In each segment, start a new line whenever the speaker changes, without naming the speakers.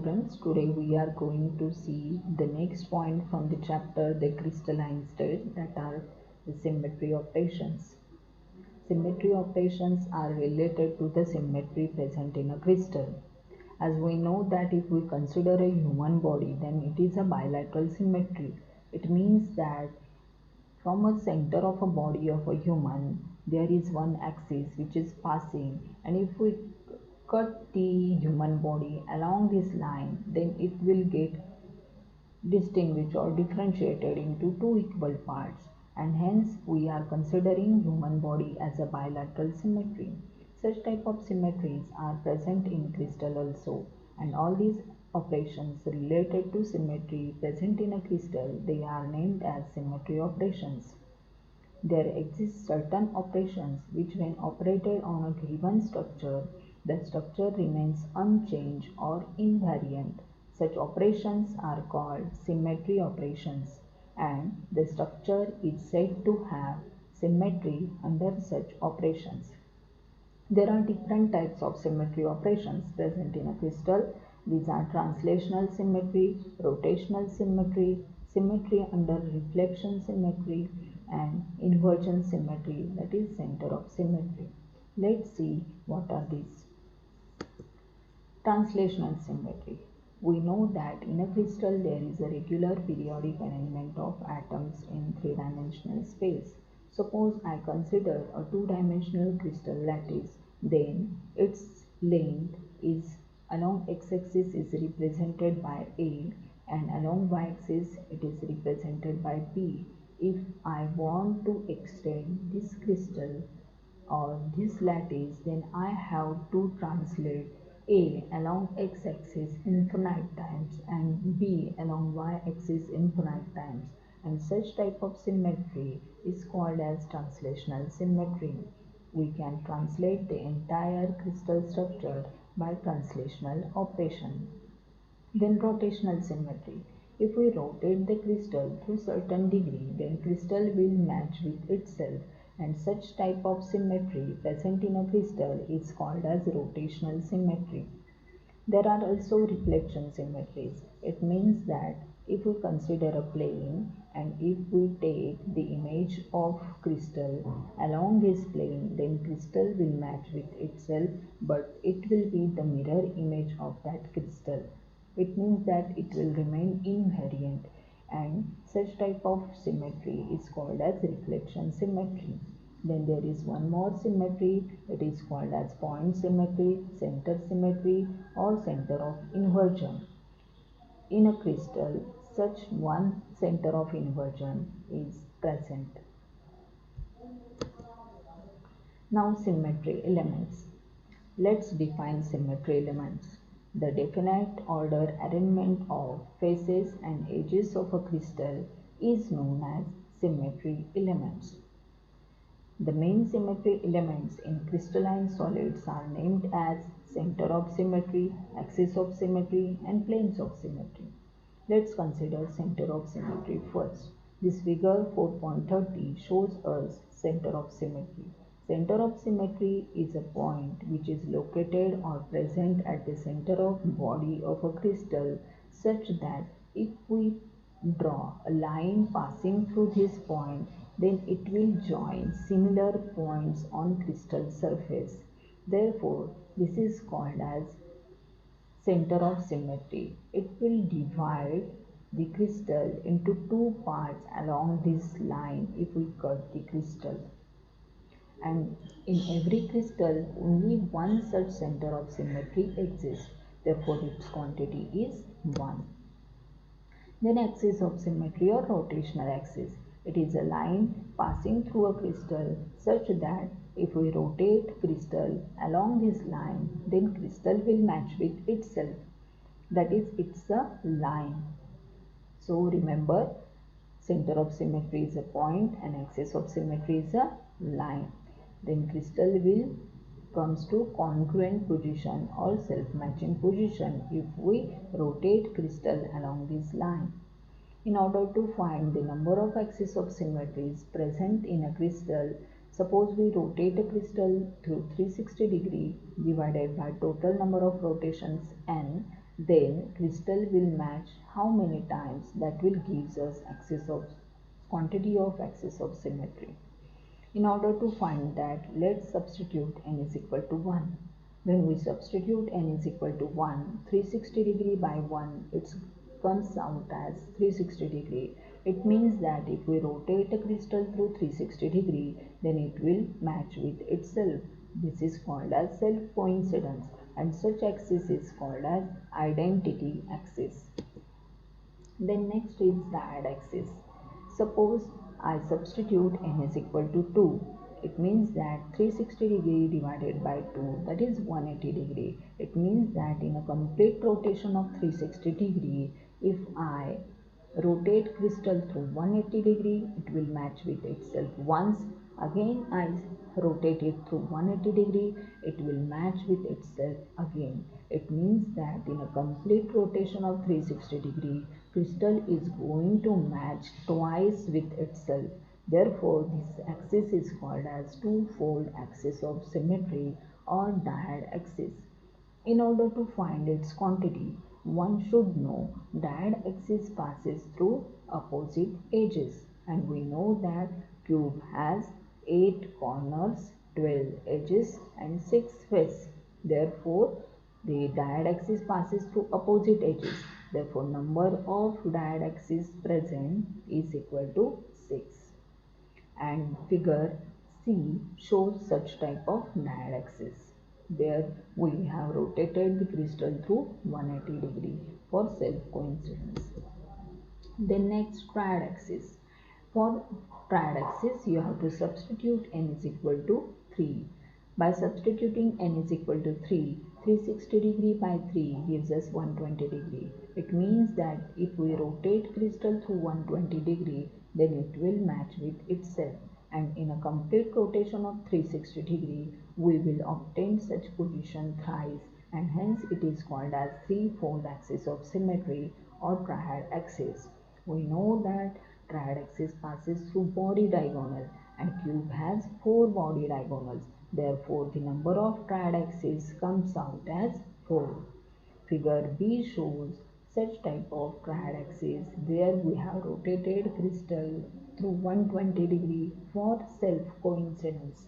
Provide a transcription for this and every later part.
students, today we are going to see the next point from the chapter the crystalline state, that are the symmetry operations. Symmetry operations are related to the symmetry present in a crystal. As we know that if we consider a human body, then it is a bilateral symmetry. It means that from a center of a body of a human, there is one axis which is passing, and if we cut the human body along this line, then it will get distinguished or differentiated into two equal parts, and hence we are considering human body as a bilateral symmetry. Such type of symmetries are present in crystal also, and all these operations related to symmetry present in a crystal, they are named as symmetry operations. There exist certain operations which when operated on a given structure, the structure remains unchanged or invariant. Such operations are called symmetry operations, and the structure is said to have symmetry under such operations. There are different types of symmetry operations present in a crystal. These are translational symmetry, rotational symmetry, symmetry under reflection symmetry, and inversion symmetry, that is center of symmetry. Let's see what are these. Translational symmetry. We know that in a crystal there is a regular periodic alignment of atoms in three-dimensional space. Suppose I consider a two-dimensional crystal lattice, then its length is along x-axis is represented by A, and along y-axis it is represented by B. If I want to extend this crystal or this lattice, then I have to translate A along x-axis infinite times and B along y-axis infinite times, and such type of symmetry is called as translational symmetry. We can translate the entire crystal structure by translational operation. Then rotational symmetry. If we rotate the crystal to certain degree, then crystal will match with itself, and such type of symmetry present in a crystal is called as rotational symmetry. There are also reflection symmetries. It means that if we consider a plane and if we take the image of crystal along this plane, then crystal will match with itself, but it will be the mirror image of that crystal. It means that it will remain invariant, and such type of symmetry is called as reflection symmetry. Then there is one more symmetry, it is called as point symmetry, center symmetry, or center of inversion. In a crystal, such one center of inversion is present. Now symmetry elements. Let's define symmetry elements. The definite order arrangement of faces and edges of a crystal is known as symmetry elements. The main symmetry elements in crystalline solids are named as center of symmetry, axis of symmetry, and planes of symmetry. Let's consider center of symmetry first. This figure 4.30 shows us center of symmetry. Center of symmetry is a point which is located or present at the center of body of a crystal, such that if we draw a line passing through this point, then it will join similar points on crystal surface. Therefore, this is called as center of symmetry. It will divide the crystal into two parts along this line if we cut the crystal. And in every crystal, only one such center of symmetry exists. Therefore, its quantity is 1. Then axis of symmetry or rotational axis. It is a line passing through a crystal such that if we rotate crystal along this line, then crystal will match with itself. That is, it's a line. So remember, center of symmetry is a point and axis of symmetry is a line. Then crystal will comes to congruent position or self-matching position if we rotate crystal along this line. In order to find the number of axes of symmetries present in a crystal, suppose we rotate a crystal through 360 degree divided by total number of rotations n, then crystal will match how many times, that will gives us axis of quantity of axis of symmetry. In order to find that, let's substitute n is equal to 1. When we substitute n is equal to 1, 360 degree by 1, it comes out as 360 degree. It means that if we rotate a crystal through 360 degree, then it will match with itself. This is called as self-coincidence, and such axis is called as identity axis. Then next is dyad axis. Suppose I substitute n is equal to 2. It means that 360 degree divided by 2, that is 180 degree. It means that in a complete rotation of 360 degree, if I rotate crystal through 180 degree, it will match with itself once. Again I rotate it through 180 degree, it will match with itself again. It means that in a complete rotation of 360 degree, crystal is going to match twice with itself. Therefore, this axis is called as two-fold axis of symmetry or dyad axis. In order to find its quantity, one should know dyad axis passes through opposite edges, and we know that cube has 8 corners, 12 edges and 6 faces. Therefore, the dyad axis passes through opposite edges. Therefore, number of dyad axes present is equal to 6. And figure C shows such type of dyad axis. There we have rotated the crystal through 180 degree for self-coincidence. Then next, triad axis. For triad axis, you have to substitute n is equal to 3. By substituting n is equal to 3, 360 degree by 3 gives us 120 degree. It means that if we rotate crystal through 120 degree, then it will match with itself. And in a complete rotation of 360 degree, we will obtain such position thrice, and hence it is called as three-fold axis of symmetry or triad axis. We know that triad axis passes through body diagonal, and cube has 4 body diagonals. Therefore, the number of triad axes comes out as 4. Figure B shows such type of triad axis where we have rotated crystal through 120 degree for self-coincidence.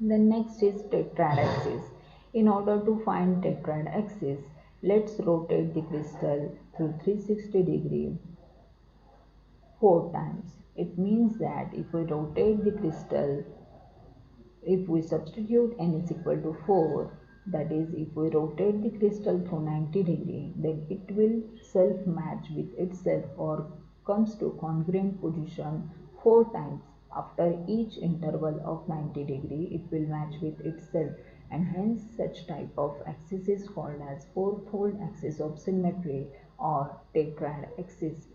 The next is tetrad axis. In order to find tetrad axis, let's rotate the crystal through 360 degree 4 times. It means that if we rotate the crystal, if we substitute n is equal to 4, that is, if we rotate the crystal through 90 degree, then it will self-match with itself or comes to congruent position 4 times. After each interval of 90 degree, it will match with itself, and hence such type of axis is called as fourfold axis of symmetry or tetrad axis.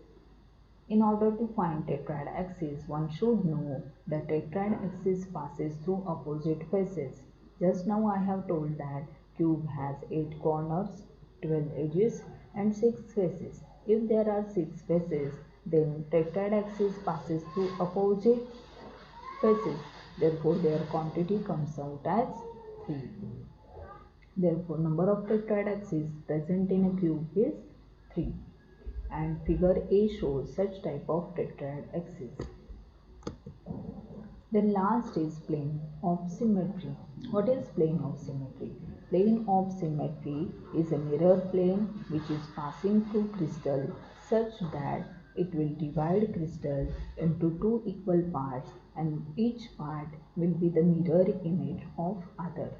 In order to find tetrad axis, one should know the tetrad axis passes through opposite faces. Just now I have told that cube has 8 corners, 12 edges and 6 faces. If there are 6 faces, then tetrad axis passes through opposite faces. Therefore, their quantity comes out as 3. Therefore, number of tetrad axes present in a cube is 3. And figure A shows such type of tetrad axis. Then last is plane of symmetry. What is plane of symmetry? Plane of symmetry is a mirror plane which is passing through crystal such that it will divide crystal into two equal parts, and each part will be the mirror image of other.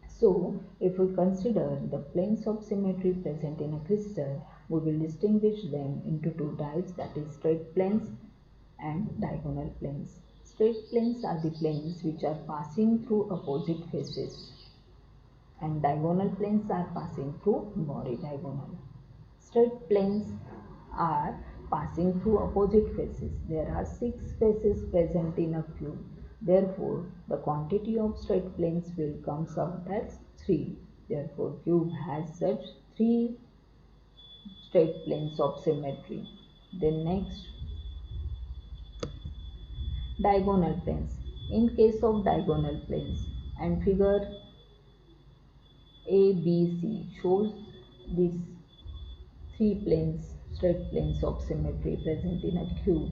So, if we consider the planes of symmetry present in a crystal, we will distinguish them into two types, that is straight planes and diagonal planes. Straight planes are the planes which are passing through opposite faces, and diagonal planes are passing through body diagonal. Straight planes are passing through opposite faces. There are 6 faces present in a cube. Therefore, the quantity of straight planes will come out as 3. Therefore, cube has such 3 straight planes of symmetry. Then next, diagonal planes. In case of diagonal planes, and figure ABC shows these three planes, straight planes of symmetry present in a cube.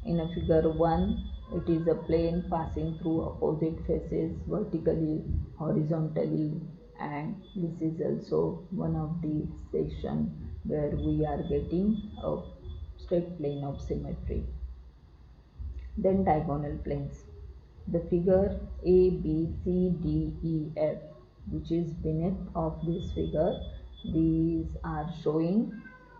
In a figure 1, it is a plane passing through opposite faces vertically, horizontally, and this is also one of the session where we are getting a straight plane of symmetry. Then diagonal planes. The figure A, B, C, D, E, F, which is beneath of this figure, these are showing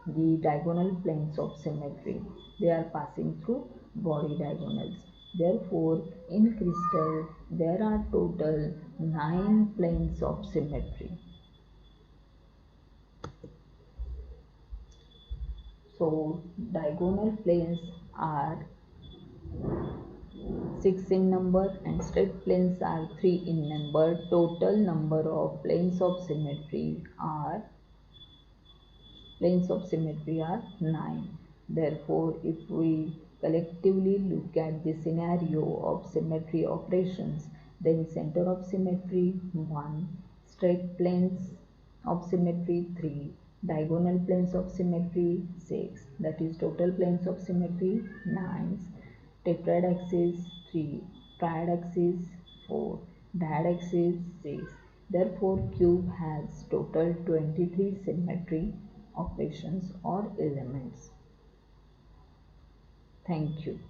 the diagonal planes of symmetry. They are passing through body diagonals. Therefore, in crystal, there are total 9 planes of symmetry. So, diagonal planes are 6 in number and straight planes are 3 in number. Total number of planes of symmetry are 9. Therefore, if we collectively look at the scenario of symmetry operations, then center of symmetry 1, straight planes of symmetry 3, diagonal planes of symmetry 6, that is total planes of symmetry 9, tetrad axis 3, triad axis 4, diad axis 6. Therefore, cube has total 23 symmetry operations or elements. Thank you.